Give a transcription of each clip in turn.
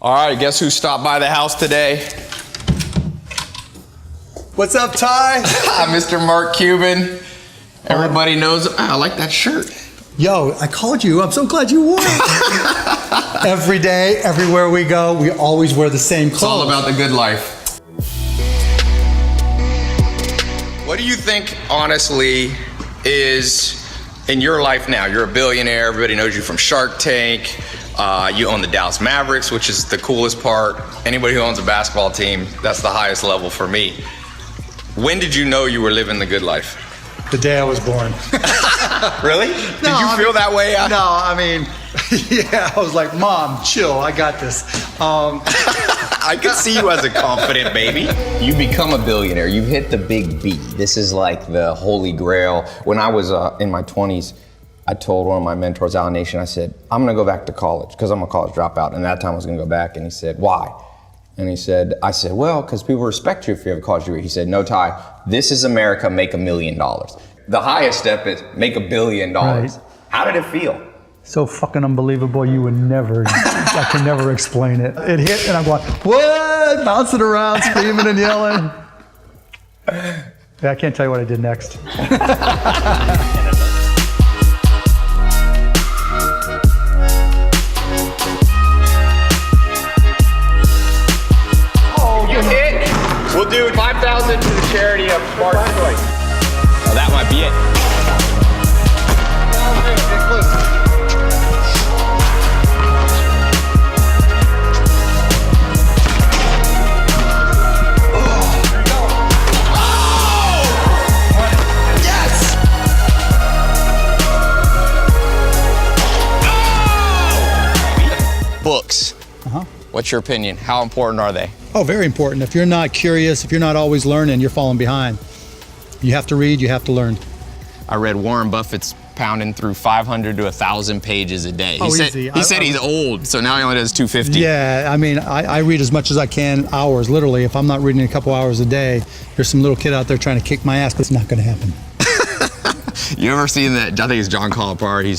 All right, guess who stopped by the house today? What's up, Tai? Mr. Mark Cuban. Everybody knows. I like that shirt. Yo, I called you. I'm so glad you wore it. Every day, everywhere we go, we always wear the same clothes. It's all about the good life. What do you think, honestly, is in your life now? You're a billionaire. Everybody knows you from Shark Tank. You own the Dallas Mavericks, which is the coolest part. Anybody who owns a basketball team, that's the highest level for me. When did you know you were living the good life? The day I was born. Really? Did you feel that way? No, I mean, yeah, I was like, Mom, chill, I got this. I could see you as a confident baby. You become a billionaire. You hit the big B. This is like the holy grail. When I was in my 20s, I told one of my mentors, Al Nation, I said, I'm gonna go back to college because I'm a college dropout. And that time I was gonna go back. And he said, why? And I said, well, because people respect you if you have a college degree. He said, no, Tai, this is America, make $1 million. The highest step is make $1 billion. Right. How did it feel? So fucking unbelievable, you would never, I can never explain it. It hit and I'm going, what? Bouncing around, screaming and yelling. Yeah, I can't tell you what I did next. We'll do 5,000 to the charity of Mark's choice. Oh, that might be it. Yes! Books. What's your opinion? How important are they? Oh, very important. If you're not curious, if you're not always learning, you're falling behind. You have to read, you have to learn. I read Warren Buffett's pounding through 500 to 1,000 pages a day. Easy. He said he's old, so now he only does 250. Yeah, I mean, I read as much as I can, hours, literally. If I'm not reading a couple hours a day, there's some little kid out there trying to kick my ass, but it's not gonna happen. You ever seen that, I think it's John Calipari, he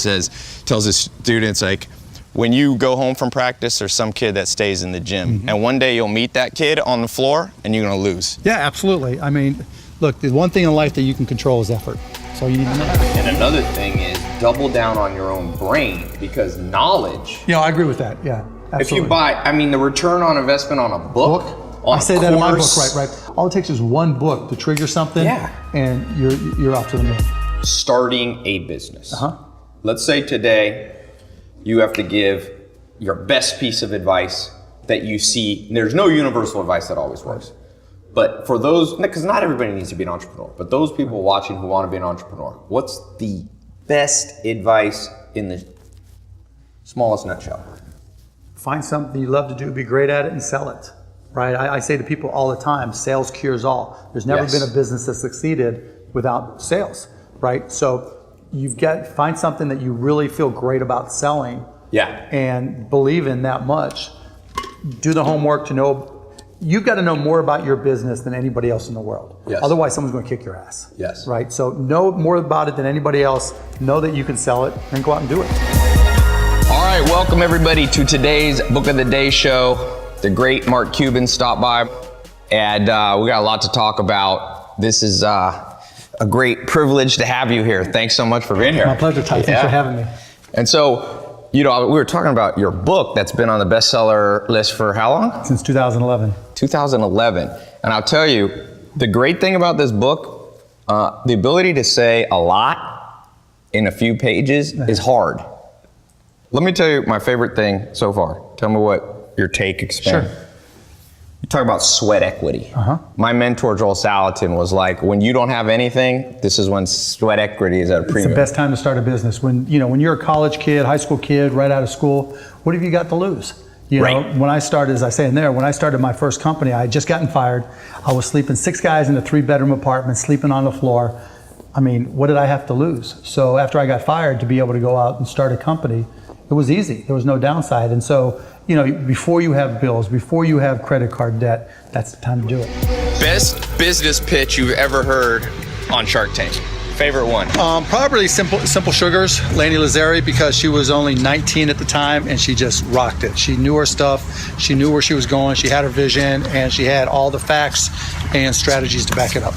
tells his students, like, when you go home from practice, there's some kid that stays in the gym. And one day you'll meet that kid on the floor and you're gonna lose. Yeah, absolutely. I mean, look, the one thing in life that you can control is effort. So you need to know. And another thing is double down on your own brain, because knowledge. Yeah, I agree with that, yeah. Absolutely. If you buy, I mean, the return on investment on a book, on I say that in my book, right. All it takes is one book to trigger something, and you're off to the moon. Starting a business. Let's say today, you have to give your best piece of advice that you see. There's no universal advice that always works. But for those, because not everybody needs to be an entrepreneur, but those people watching who want to be an entrepreneur, what's the best advice in the smallest nutshell? Find something you love to do, be great at it, and sell it, right? I say to people all the time, sales cures all. There's never been a business that succeeded without sales, right? So you've got find something that you really feel great about selling, and believe in that much. Do the homework to know. You've got to know more about your business than anybody else in the world. Otherwise, someone's going to kick your ass. Right. So know more about it than anybody else. Know that you can sell it, and go out and do it. All right, welcome everybody to today's Book of the Day show. The great Mark Cuban stopped by, and we got a lot to talk about. This is a great privilege to have you here. Thanks so much for being here. My pleasure, Tai. Thanks for having me. And so, you know, we were talking about your book that's been on the bestseller list for how long? Since 2011. 2011. And I'll tell you, the great thing about this book, the ability to say a lot in a few pages is hard. Let me tell you my favorite thing so far. Tell me what your take expand. Sure. You talk about sweat equity. My mentor, Joel Salatin, was like, when you don't have anything, this is when sweat equity is at a premium. It's the best time to start a business. When you're a college kid, high school kid, right out of school, what have you got to lose? You know, when I started, as I say in there, when I started my first company, I had just gotten fired. I was sleeping 6 guys in a 3-bedroom apartment, sleeping on the floor. I mean, what did I have to lose? So after I got fired, to be able to go out and start a company, it was easy. There was no downside. And so, you know, before you have bills, before you have credit card debt, that's the time to do it. Best business pitch you've ever heard on Shark Tank? Favorite one? Probably Simple Sugars, Lainey Lazari, because she was only 19 at the time and she just rocked it. She knew her stuff, she knew where she was going, she had her vision, and she had all the facts and strategies to back it up.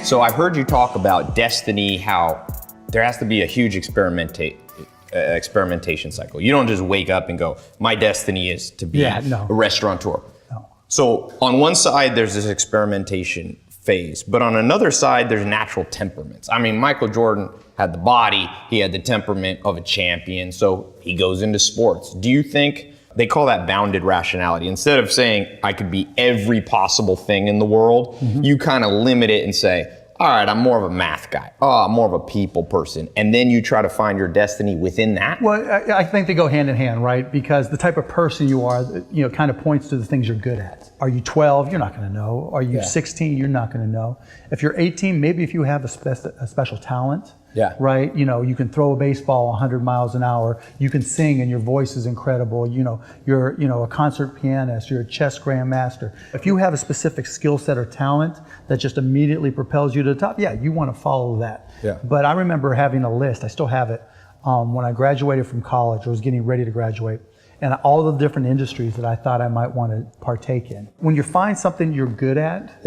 So I've heard you talk about destiny, how there has to be a huge experimentation cycle. You don't just wake up and go, my destiny is to be a restaurateur. No. So on one side, there's this experimentation phase, but on another side, there's natural temperaments. I mean, Michael Jordan had the body, he had the temperament of a champion, so he goes into sports. Do you think, they call that bounded rationality. Instead of saying, I could be every possible thing in the world, you kind of limit it and say, all right, I'm more of a math guy. Oh, I'm more of a people person. And then you try to find your destiny within that? Well, I think they go hand in hand, right? Because the type of person you are, kind of points to the things you're good at. Are you 12? You're not going to know. Are you 16? You're not going to know. If you're 18, maybe if you have a special talent, right? You can throw a baseball 100 miles an hour. You can sing and your voice is incredible. You're a concert pianist. You're a chess grandmaster. If you have a specific skill set or talent that just immediately propels you to the top, you want to follow that. But I remember having a list. I still have it. When I graduated from college, I was getting ready to graduate, and all the different industries that I thought I might want to partake in. When you find something you're good at,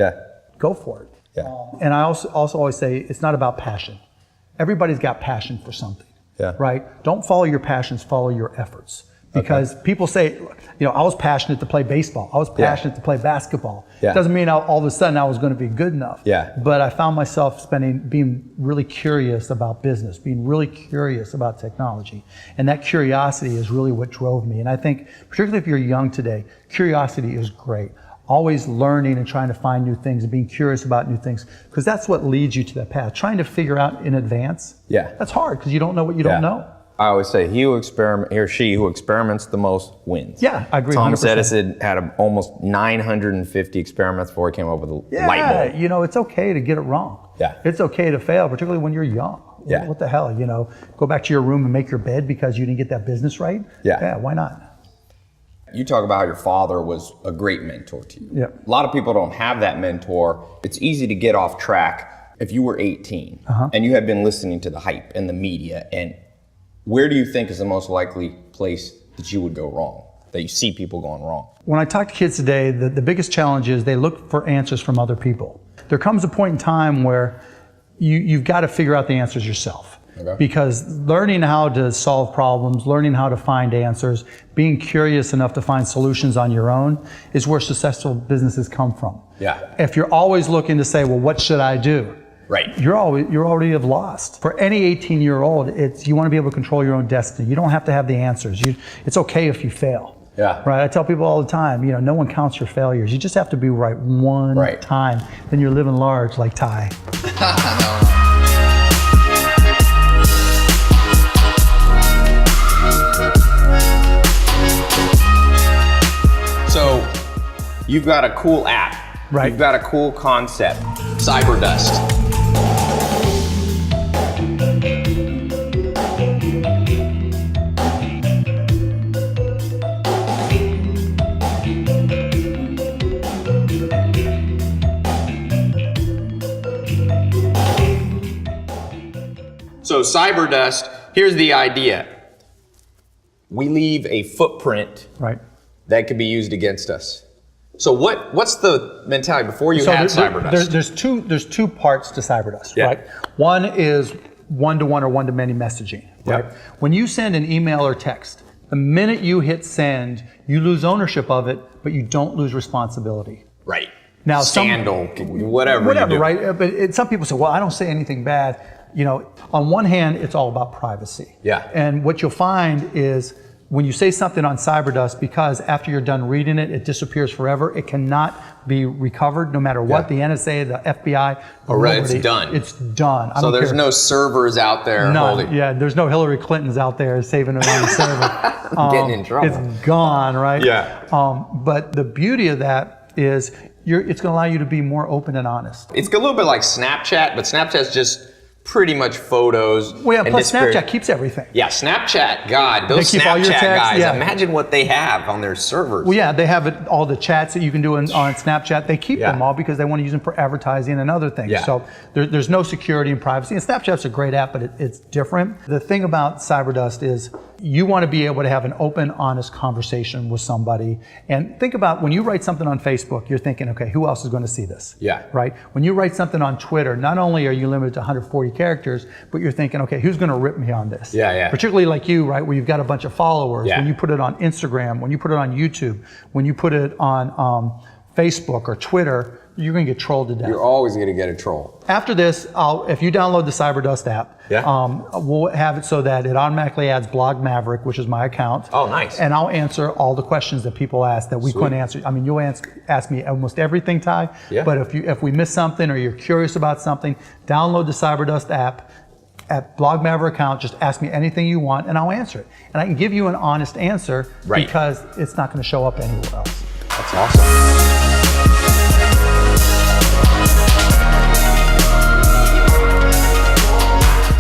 go for it. And I also always say it's not about passion. Everybody's got passion for something, right? Don't follow your passions, follow your efforts. Because people say, I was passionate to play baseball. I was passionate to play basketball. It doesn't mean all of a sudden I was going to be good enough. But I found myself being really curious about business, being really curious about technology. And that curiosity is really what drove me. And I think, particularly if you're young today, curiosity is great. Always learning and trying to find new things and being curious about new things, because that's what leads you to that path. Trying to figure out in advance, that's hard because you don't know what you don't know. I always say he or she who experiments the most wins. Yeah, I agree. Thomas 100%. Edison had almost 950 experiments before he came up with the light bulb. It's okay to get it wrong. It's okay to fail, particularly when you're young. What the hell, go back to your room and make your bed because you didn't get that business right? Yeah, why not? You talk about how your father was a great mentor to you. A lot of people don't have that mentor. It's easy to get off track. If you were 18 and you had been listening to the hype and the media, and where do you think is the most likely place that you would go wrong, that you see people going wrong? When I talk to kids today, the biggest challenge is they look for answers from other people. There comes a point in time where you've got to figure out the answers yourself. Because learning how to solve problems, learning how to find answers, being curious enough to find solutions on your own is where successful businesses come from. If you're always looking to say, well, what should I do? You're already have lost. For any 18-year-old, you want to be able to control your own destiny. You don't have to have the answers. It's okay if you fail. Right. I tell people all the time, no one counts your failures. You just have to be right one time. Then you're living large like Tai. So you've got a cool app. You've got a cool concept, cyberdust. So cyberdust, here's the idea. We leave a footprint that could be used against us. So what's the mentality before you had cyberdust? There's two parts to cyberdust, right? One is one-to-one or one-to-many messaging, right? When you send an email or text, the minute you hit send, you lose ownership of it, but you don't lose responsibility. Now, scandal, whatever you do. Right? But some people say, well, I don't say anything bad. On one hand, it's all about privacy. And what you'll find is when you say something on cyberdust, because after you're done reading it, it disappears forever. It cannot be recovered no matter what. The NSA, the FBI. It's done. It's done. So there's no servers out there holding. There's no Hillary Clintons out there saving it on the server. Getting in trouble. It's gone, right? But the beauty of that is it's going to allow you to be more open and honest. It's a little bit like Snapchat, but Snapchat's just pretty much photos. Well, yeah, plus Snapchat keeps everything. Yeah, Snapchat, God, those They keep all your Snapchat texts, guys, yeah. imagine what they have on their servers. Well, yeah, they have all the chats that you can do on Snapchat. They keep them all because they want to use them for advertising and other things. Yeah. So there's no security and privacy. And Snapchat's a great app, but it's different. The thing about cyberdust is you want to be able to have an open, honest conversation with somebody. And think about when you write something on Facebook, you're thinking, okay, who else is going to see this? Yeah. Right? When you write something on Twitter, not only are you limited to 140 characters, but you're thinking, okay, who's going to rip me on this? Yeah, yeah. Particularly like you, right, where you've got a bunch of followers. Yeah. When you put it on Instagram, when you put it on YouTube, when you put it on Facebook or Twitter, you're going to get trolled to death. You're always going to get a troll. After this, if you download the CyberDust app, we'll have it so that it automatically adds Blog Maverick, which is my account. Oh, nice. And I'll answer all the questions that people ask that we couldn't answer. I mean, you'll ask me almost everything, Ty. Yeah. But if we miss something or you're curious about something, download the CyberDust app. At Blog Maverick account, just ask me anything you want and I'll answer it. And I can give you an honest answer because it's not going to show up anywhere else. That's awesome.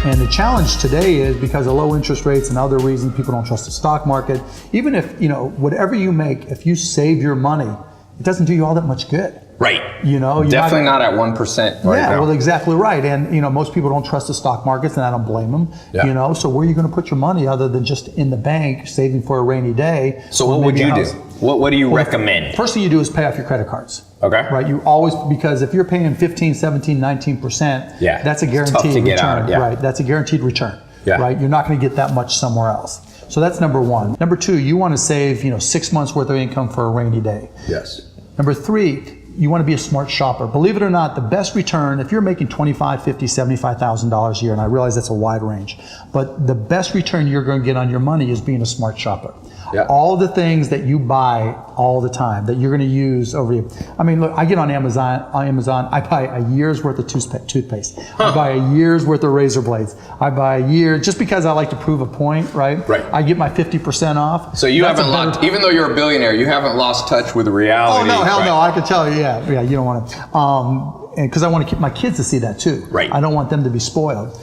And the challenge today is because of low interest rates and other reasons, people don't trust the stock market. Even if, whatever you make, if you save your money, it doesn't do you all that much good. Right. You're definitely not at 1% right now. Well, exactly right. And most people don't trust the stock markets, and I don't blame them. Yeah. So where are you going to put your money other than just in the bank, saving for a rainy day? So what would you do? What do you recommend? First thing you do is pay off your credit cards. Okay. Right. You always, because if you're paying 15, 17, 19%, that's a guaranteed return. Right. That's a guaranteed return. Yeah. Right. You're not going to get that much somewhere else. So that's number one. Number two, you want to save 6 months worth of income for a rainy day. Yes. Number three, you want to be a smart shopper. Believe it or not, the best return, if you're making $25,000, $50,000, $75,000 a year, and I realize that's a wide range, but the best return you're going to get on your money is being a smart shopper. Yeah. All the things that you buy all the time that you're going to use over you. I mean, look, I get on Amazon, I buy a year's worth of toothpaste. I buy a year's worth of razor blades. I buy a year, just because I like to prove a point, right? Right. I get my 50% off. So you haven't lost, even though you're a billionaire, you haven't lost touch with reality. Oh, no, hell no. I can tell you, yeah, you don't want to. Because I want to keep my kids to see that too. Right. I don't want them to be spoiled.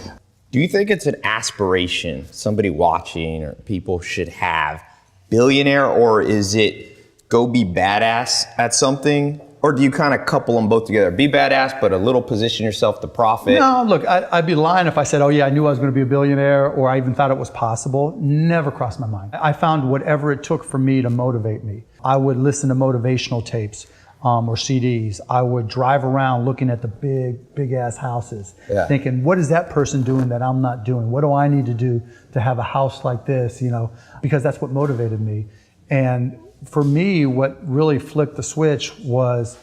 Do you think it's an aspiration somebody watching or people should have? Billionaire, or is it go be badass at something? Or do you kind of couple them both together? Be badass, but a little position yourself to profit? No, look, I'd be lying if I said, oh yeah, I knew I was going to be a billionaire, or I even thought it was possible. Never crossed my mind. I found whatever it took for me to motivate me. I would listen to motivational tapes or CDs. I would drive around looking at the big ass houses, thinking, what is that person doing that I'm not doing? What do I need to do to have a house like this? Because that's what motivated me. And for me, what really flipped the switch was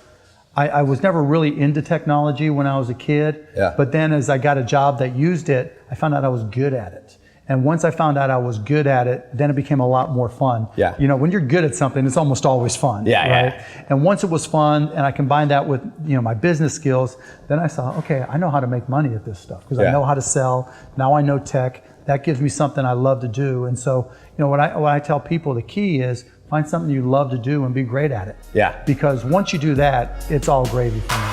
I was never really into technology when I was a kid, but then as I got a job that used it, I found out I was good at it. And once I found out I was good at it, then it became a lot more fun. Yeah. When you're good at something, it's almost always fun. Yeah. Right? Yeah. And once it was fun, and I combined that with my business skills, then I saw, okay, I know how to make money at this stuff because I know how to sell. Now I know tech. That gives me something I love to do. And so, what I tell people, the key is find something you love to do and be great at it. Yeah. Because once you do that, it's all gravy for me.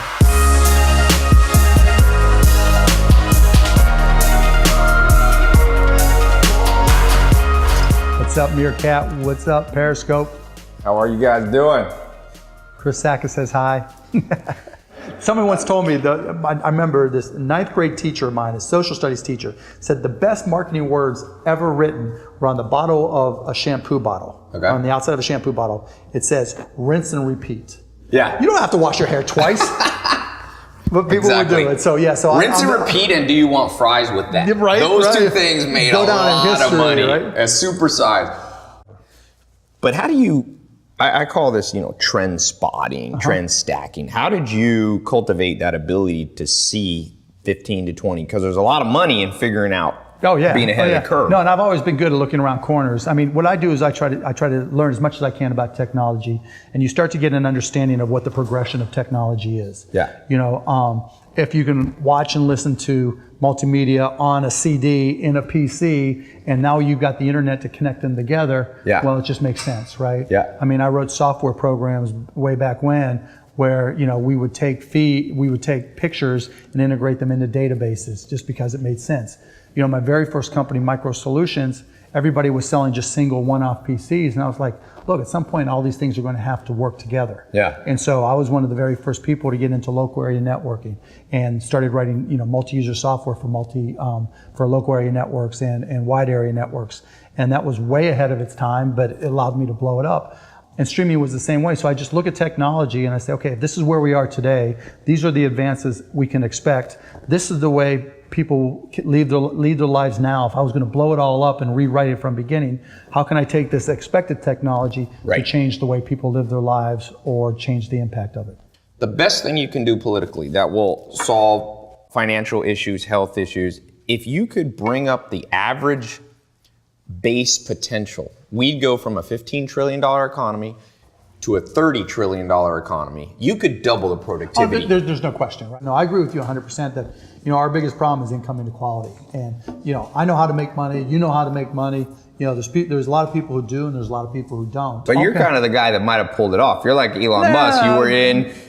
What's up, Meerkat? What's up, Periscope? How are you guys doing? Chris Sacka says hi. Somebody once told me, I remember this 9th grade teacher of mine, a social studies teacher, said the best marketing words ever written were on the bottle of a shampoo bottle. Okay. On the outside of a shampoo bottle. It says, rinse and repeat. Yeah. You don't have to wash your hair twice. But people would do it. So yeah. So rinse and repeat, and do you want fries with that? Right. Those two things made a lot of money. Right? Super size. But how do you? I call this, trend spotting, trend stacking. How did you cultivate that ability to see 15 to 20? Because there's a lot of money in figuring out. Being ahead of the curve. No, and I've always been good at looking around corners. I mean, what I do is I try to learn as much as I can about technology, and you start to get an understanding of what the progression of technology is. Yeah. If you can watch and listen to multimedia on a CD in a PC, and now you've got the internet to connect them together, well, it just makes sense, right? Yeah. I mean, I wrote software programs way back when where, you know, we would take pictures and integrate them into databases just because it made sense. You know, my very first company, Micro Solutions, everybody was selling just single one-off PCs, and I was like, look, at some point all these things are going to have to work together. Yeah. And so I was one of the very first people to get into local area networking and started writing, you know, multi-user software for local area networks and wide area networks. And that was way ahead of its time, but it allowed me to blow it up. And streaming was the same way. So I just look at technology and I say, okay, if this is where we are today, these are the advances we can expect. This is the way people lead their lives now. If I was going to blow it all up and rewrite it from beginning, how can I take this expected technology to change the way people live their lives or change the impact of it? The best thing you can do politically that will solve financial issues, health issues, if you could bring up the average base potential, we'd go from a $15 trillion economy to a $30 trillion economy. You could double the productivity. There's no question, right? No, I agree with you 100% that, you know, our biggest problem is income inequality. And, you know, I know how to make money, you know how to make money. You know, there's a lot of people who do and there's a lot of people who don't. But you're kind of the guy that might have pulled it off. You're like Elon Musk.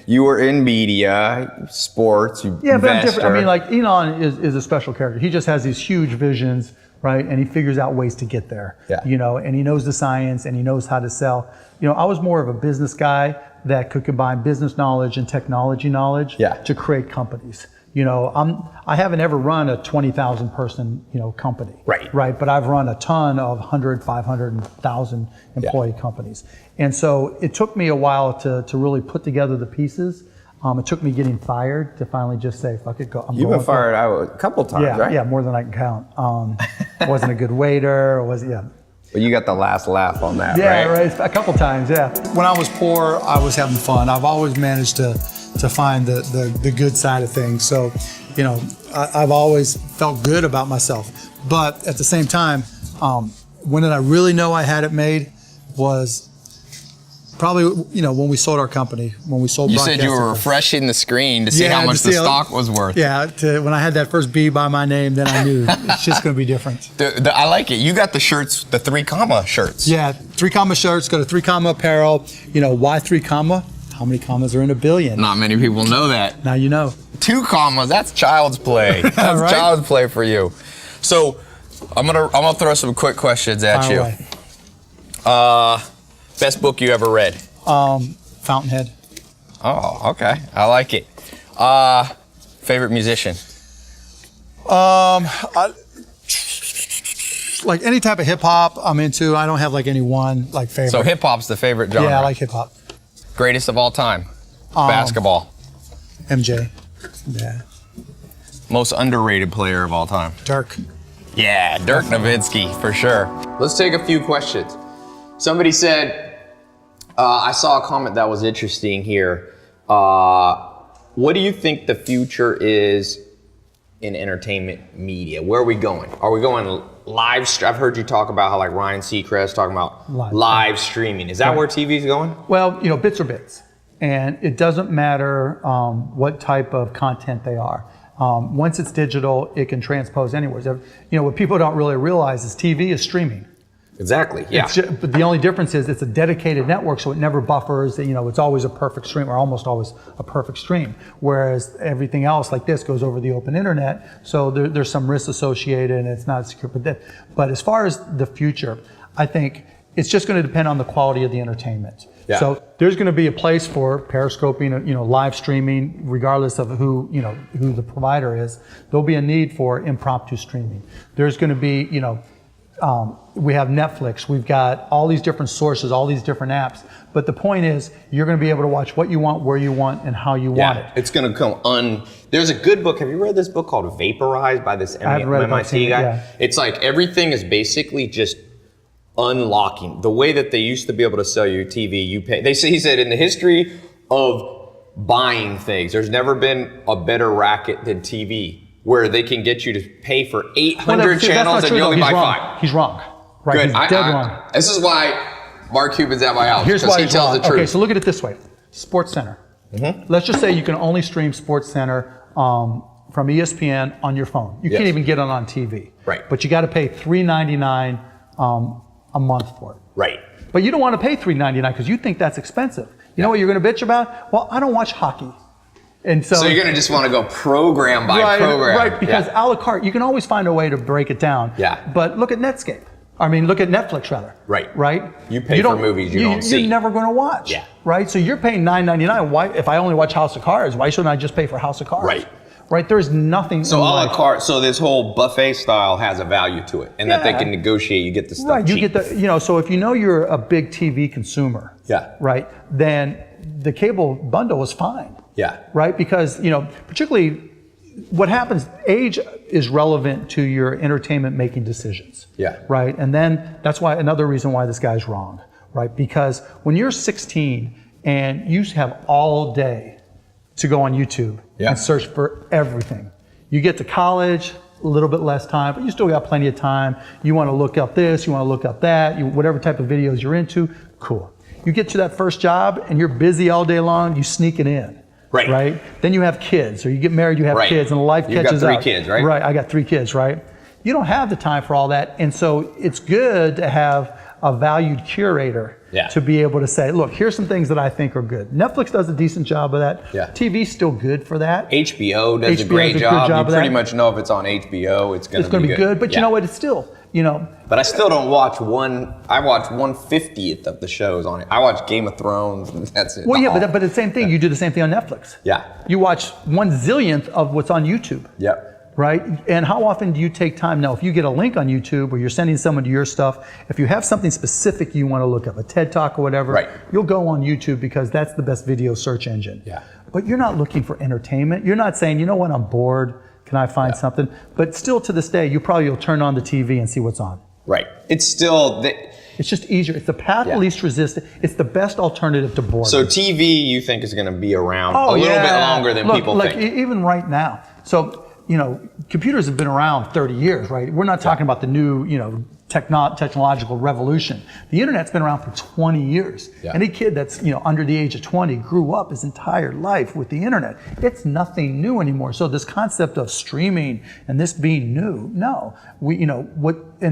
You were in media, sports, you but I'm different. I mean, like Elon is a special character. He just has these huge visions, right? And he figures out ways to get there. Yeah. You know, and he knows the science and he knows how to sell. You know, I was more of a business guy that could combine business knowledge and technology knowledge to create companies. You know, I haven't ever run a 20,000 person, you know, company. Right. But I've run a ton of 100, 500, and 1,000 employee companies. And so it took me a while to really put together the pieces. It took me getting fired to finally just say, fuck it, go. You've been fired a couple times, right? Yeah, more than I can count. Wasn't a good waiter, But you got the last laugh on that, right? Yeah, right. A couple times, yeah. When I was poor, I was having fun. I've always managed to find the good side of things. So, you know, I've always felt good about myself. But at the same time, when did I really know I had it made was probably, you know, when we sold our company, when we sold. You said you were refreshing the screen to see how much the stock was worth. Yeah, when I had that first B by my name, then I knew it's just going to be different. I like it. You got the shirts, the 3 comma shirts. Yeah, 3 comma shirts, go to 3 comma apparel. You know, why 3 comma? How many commas are in a billion? Not many people know that. Now you know. 2 commas, that's child's play. That's right? Child's play for you. So I'm gonna throw some quick questions at you. Right. Best book you ever read? Fountainhead. Oh, okay. I like it. Favorite musician? Like any type of hip hop I'm into. I don't have like any one like favorite. So hip hop's the favorite genre? Yeah, I like hip hop. Greatest of all time? Basketball. MJ. Yeah. Most underrated player of all time? Dirk. Yeah, Dirk Nowitzki, for sure. Let's take a few questions. Somebody said, I saw a comment that was interesting here. What do you think the future is in entertainment media? Where are we going? Are we going live? I've heard you talk about how like Ryan Seacrest talking about live streaming. Is that where TV is going? Well, you know, bits are bits. And it doesn't matter what type of content they are. Once it's digital, it can transpose anywhere. You know, what people don't really realize is TV is streaming. Exactly, yeah. But the only difference is it's a dedicated network, so it never buffers. You know, it's always a perfect stream, or almost always a perfect stream. Whereas everything else, like this, goes over the open internet, so there's some risk associated, and it's not secure. But as far as the future, I think it's just going to depend on the quality of the entertainment. Yeah. So there's going to be a place for periscoping, you know, live streaming, regardless of who the provider is. There'll be a need for impromptu streaming. There's going to be, you know, we have Netflix, we've got all these different sources, all these different apps. But the point is, you're going to be able to watch what you want, where you want, and how you want it. It's going to come There's a good book. Have you read this book called Vaporized by this MIT guy? Yeah. It's like everything is basically just unlocking. The way that they used to be able to sell you TV, you pay. He said in the history of buying things, there's never been a better racket than TV, where they can get you to pay for 800 channels and you only buy 5. He's wrong. Right, good. He's dead wrong. This is why Mark Cuban's at my house. Here's why he tells the truth. Okay, so look at it this way. SportsCenter. Mm-hmm. Let's just say you can only stream SportsCenter from ESPN on your phone. You can't even get it on TV. Right. But you got to pay $3.99 a month for it. Right. But you don't want to pay $3.99 because you think that's expensive. You know what you're going to bitch about? Well, I don't watch hockey. And so you're going to just want to go program by program. Right, because a la carte, you can always find a way to break it down. Yeah. But look at Netscape. I mean, look at Netflix rather. Right. Right? You pay for movies you don't see. You're never going to watch. Yeah. Right? So you're paying $9.99. Why, if I only watch House of Cards, why shouldn't I just pay for House of Cards? Right. Right? There's nothing. So a la carte, so this whole buffet style has a value to it, and that they can negotiate. You get the stuff right. cheap. You get the, you know, so if you know you're a big TV consumer, right, then the cable bundle is fine. Yeah. Right? Because, you know, particularly what happens, age is relevant to your entertainment making decisions. Yeah. Right? And then that's why another reason why this guy's wrong, right? Because when you're 16 and you have all day to go on YouTube and search for everything. You get to college, a little bit less time, but you still got plenty of time. You want to look up this, you want to look up that, whatever type of videos you're into, cool. You get to that first job and you're busy all day long, you sneak it in. Right. Then you have kids, or you get married, you have kids, and life catches up. You got 3 kids, right? Right, I got 3 kids, right? You don't have the time for all that, and so it's good to have a valued curator to be able to say, look, here's some things that I think are good. Netflix does a decent job of that. TV's still good for that. HBO does a great job. You pretty much know if it's on HBO, it's going to be good. But you know what? It's still, you know. But I still don't watch I watch 1/50th of the shows on it. I watch Game of Thrones, and that's it. Well, yeah, but the same thing. You do the same thing on Netflix. Yeah. You watch 1/000th of what's on YouTube. Yep. Right? And how often do you take time? Now, if you get a link on YouTube or you're sending someone to your stuff, if you have something specific you want to look up, a TED Talk or whatever, you'll go on YouTube because that's the best video search engine. Yeah. But you're not looking for entertainment. You're not saying, you know what, I'm bored. Can I find something? But still to this day, you probably will turn on the TV and see what's on. Right. It's still... It's just easier. It's the path of least resistance. It's the best alternative to boredom. So TV, you think, is going to be around a little bit longer than people think? Even right now. So, you know, computers have been around 30 years, right? We're not talking about the new, you know, technological revolution. The internet's been around for 20 years. Any kid that's, you know, under the age of 20 grew up his entire life with the internet. It's nothing new anymore. So this concept of streaming and this being new, no.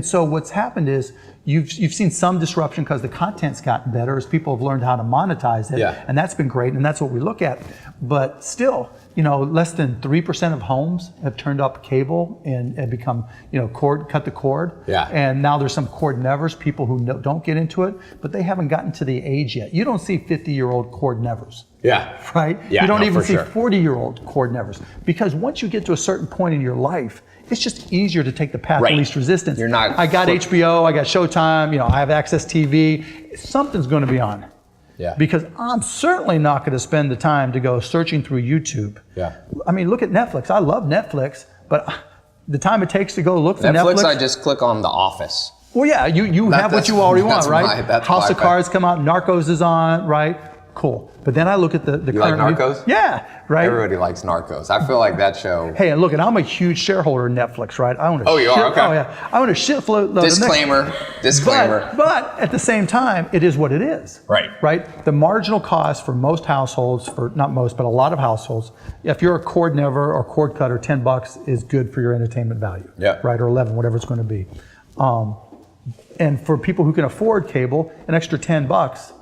So what's happened is you've seen some disruption because the content's gotten better as people have learned how to monetize it. And that's been great, and that's what we look at. But still, you know, less than 3% of homes have turned up cable and become, you know, cut the cord. And now there's some cord nevers, people who don't get into it, but they haven't gotten to the age yet. You don't see 50-year-old cord nevers. Right? You don't even see 40-year-old cord nevers. Because once you get to a certain point in your life, it's just easier to take the path of least resistance. I got HBO, I got Showtime, you know, I have Access TV. Something's going to be on. Because I'm certainly not going to spend the time to go searching through YouTube. I mean, look at Netflix. I love Netflix, but the time it takes to go look for Netflix. I just click on The Office. Well, yeah, you have what you already want, right? House of Cards come out, Narcos is on, right? Cool. But then I look at the you current... like Narcos? Yeah, right? Everybody likes Narcos. I feel like that show... Hey, and look, and I'm a huge shareholder in Netflix, right? I own a you are? Okay. Oh, yeah. I own a shitload of Disclaimer. But at the same time, it is what it is. Right. The marginal cost for most households, not most, but a lot of households, if you're a cord never or cord cutter, $10 is good for your entertainment value. Right? Or 11, whatever it's going to be. And for people who can afford cable, an extra $10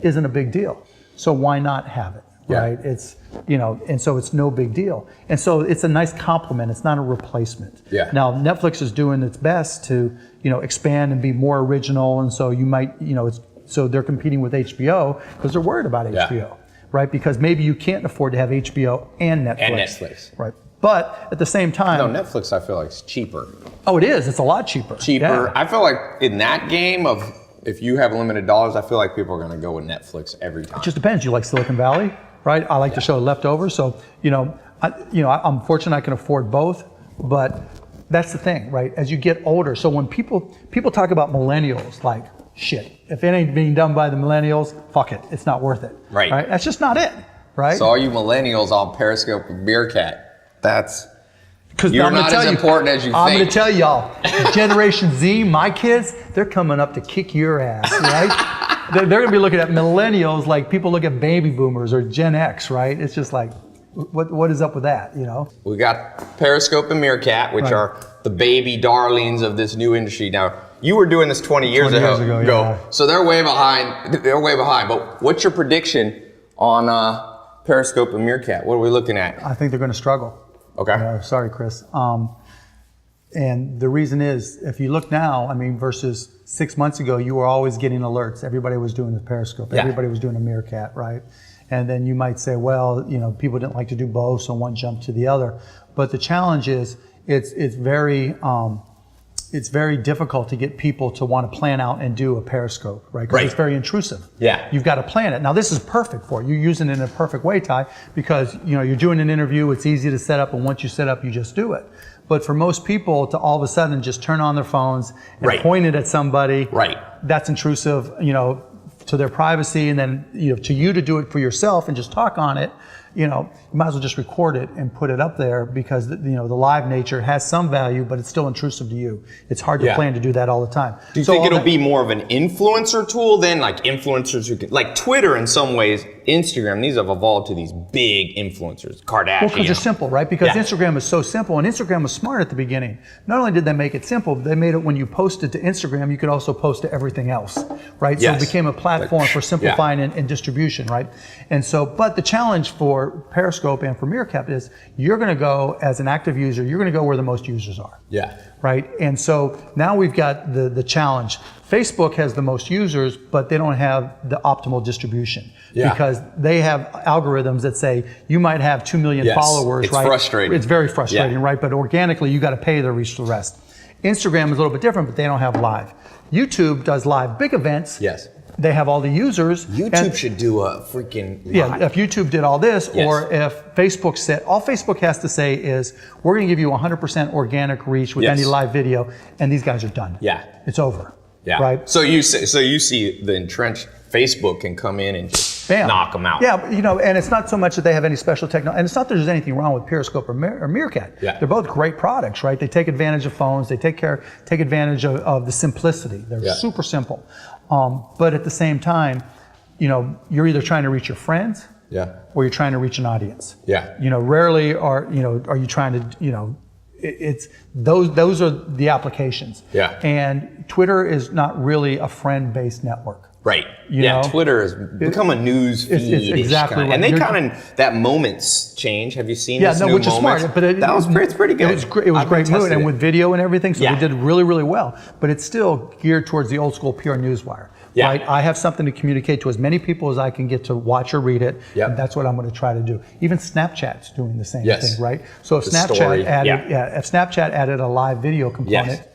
isn't a big deal. So why not have it, right? It's, you know, and so it's no big deal. And so it's a nice complement. It's not a replacement. Now, Netflix is doing its best to, you know, expand and be more original. And so you might, you know, so they're competing with HBO because they're worried about HBO, right? Because maybe you can't afford to have HBO and Netflix. Right. But at the same time... No, Netflix I feel like is cheaper. Oh, it is. It's a lot cheaper. I feel like in that game of... If you have limited dollars, I feel like people are going to go with Netflix every time. It just depends. You like Silicon Valley, right? I like the show Leftovers. So, I'm fortunate I can afford both. But that's the thing, right? As you get older, so when people talk about millennials, like, shit, if it ain't being done by the millennials, fuck it. It's not worth it. Right. That's just not it, right? So all you millennials on Periscope and Meerkat, you're not as important as you think. I'm going to tell y'all, Generation Z, my kids, they're coming up to kick your ass, right? They're going to be looking at millennials like people look at baby boomers or Gen X, right? It's just like, what is up with that, you know? We got Periscope and Meerkat, which are the baby darlings of this new industry. Now, You were doing this 20 years 20 years ago, yeah. So they're way behind. They're way behind. But what's your prediction on Periscope and Meerkat? What are we looking at? I think they're going to struggle. Okay. Sorry, Chris. And the reason is, if you look now, I mean, versus 6 months ago, you were always getting alerts. Everybody was doing a Periscope. Yeah. Everybody was doing a Meerkat, right? And then you might say, well, you know, people didn't like to do both, so one jumped to the other. But the challenge is, it's very difficult to get people to want to plan out and do a Periscope, right? Because it's very intrusive. Yeah. You've got to plan it. Now, this is perfect for it. You're using it in a perfect way, Ty, because, you know, you're doing an interview, it's easy to set up, and once you set up, you just do it. But for most people to all of a sudden just turn on their phones and point it at somebody, that's intrusive, you know, to their privacy, and then, you know, to you to do it for yourself and just talk on it, you know, you might as well just record it and put it up there, because, you know, the live nature has some value, but it's still intrusive to you. It's hard to plan to do that all the time. Do you think it'll be more of an influencer tool then, like influencers who can, like Twitter in some ways, Instagram, these have evolved to these big influencers, Kardashian. Well, because they're simple, right? Because Instagram is so simple, and Instagram was smart at the beginning. Not only did they make it simple, but they made it when you posted to Instagram, you could also post to everything else, right? So it became a platform for simplifying and distribution, right? And so, but the challenge for Periscope and for Meerkat is, you're going to go as an active user, you're going to go where the most users are. Right? And so now we've got the challenge. Facebook has the most users, but they don't have the optimal distribution, because they have algorithms that say you might have 2 million followers, right? It's frustrating. It's very frustrating, right? But organically, you got to pay to reach the rest. Instagram is a little bit different, but they don't have live. YouTube does live big events. They have all the users. YouTube should do a freaking live. If YouTube did all this, or if Facebook said, all Facebook has to say is, we're going to give you 100% organic reach with any live video, and these guys are done. It's over. Right? So you see the entrenched Facebook can come in and just knock them out. You know, and it's not so much that they have any special technology, and it's not that there's anything wrong with Periscope or Meerkat. They're both great products, right? They take advantage of phones. They take advantage of the simplicity. They're super simple. But at the same time, you know, you're either trying to reach your friends, or you're trying to reach an audience. You know, rarely are you trying to, you know, it's those are the applications. And Twitter is not really a friend-based network. You know? Twitter has become a news feed. It's exactly right. And they kind of, that moments change. Have you seen this new which is smart. But it's pretty good. It was great mood, and with video and everything, so they did really, really well. But it's still geared towards the old school PR newswire. Right? I have something to communicate to as many people as I can get to watch or read it, and that's what I'm going to try to do. Even Snapchat's doing the same thing, right? So if Snapchat added a live video component,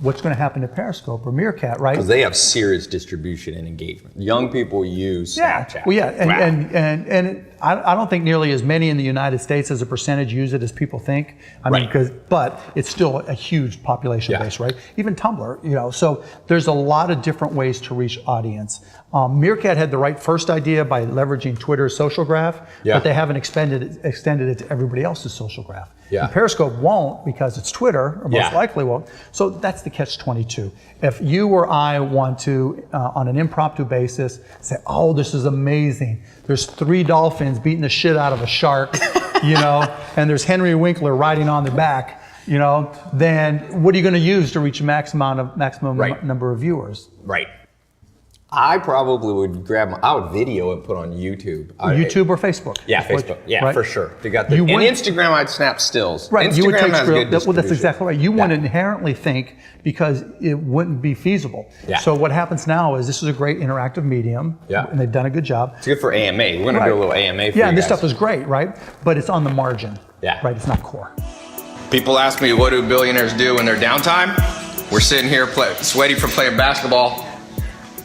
what's going to happen to Periscope or Meerkat, right? Because they have serious distribution and engagement. Young people use Snapchat. And I don't think nearly as many in the United States as a percentage use it as people think. I mean, but it's still a huge population base, right? Even Tumblr, you know. So there's a lot of different ways to reach audience. Meerkat had the right first idea by leveraging Twitter's social graph, but they haven't extended it to everybody else's social graph. And Periscope won't, because it's Twitter, or most likely won't. So that's the catch-22. If you or I want to, on an impromptu basis, say, oh, this is amazing. There's 3 dolphins beating the shit out of a shark, you know, and there's Henry Winkler riding on their back, you know, then what are you going to use to reach a maximum number of viewers? I probably would I would video and put on YouTube. YouTube or Facebook? Facebook. For sure. They got and Instagram, I'd snap stills. Instagram you would take has good distribution. Well, that's exactly right. You wouldn't inherently think, because it wouldn't be feasible. So what happens now is, this is a great interactive medium, and they've done a good job. It's good for AMA. We're going to do a little AMA for you and this guys. stuff is great, right? But it's on the margin. Right? It's not core. People ask me, what do billionaires do in their downtime? We're sitting here sweaty from playing basketball,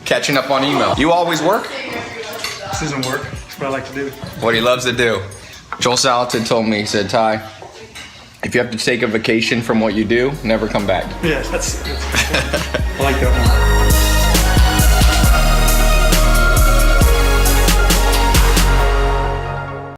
catching up on email. You always work? This isn't work. It's what I like to do. What he loves to do. Joel Salatin told me, he said, Ty, if you have to take a vacation from what you do, never come back. Yeah, that's I like that one.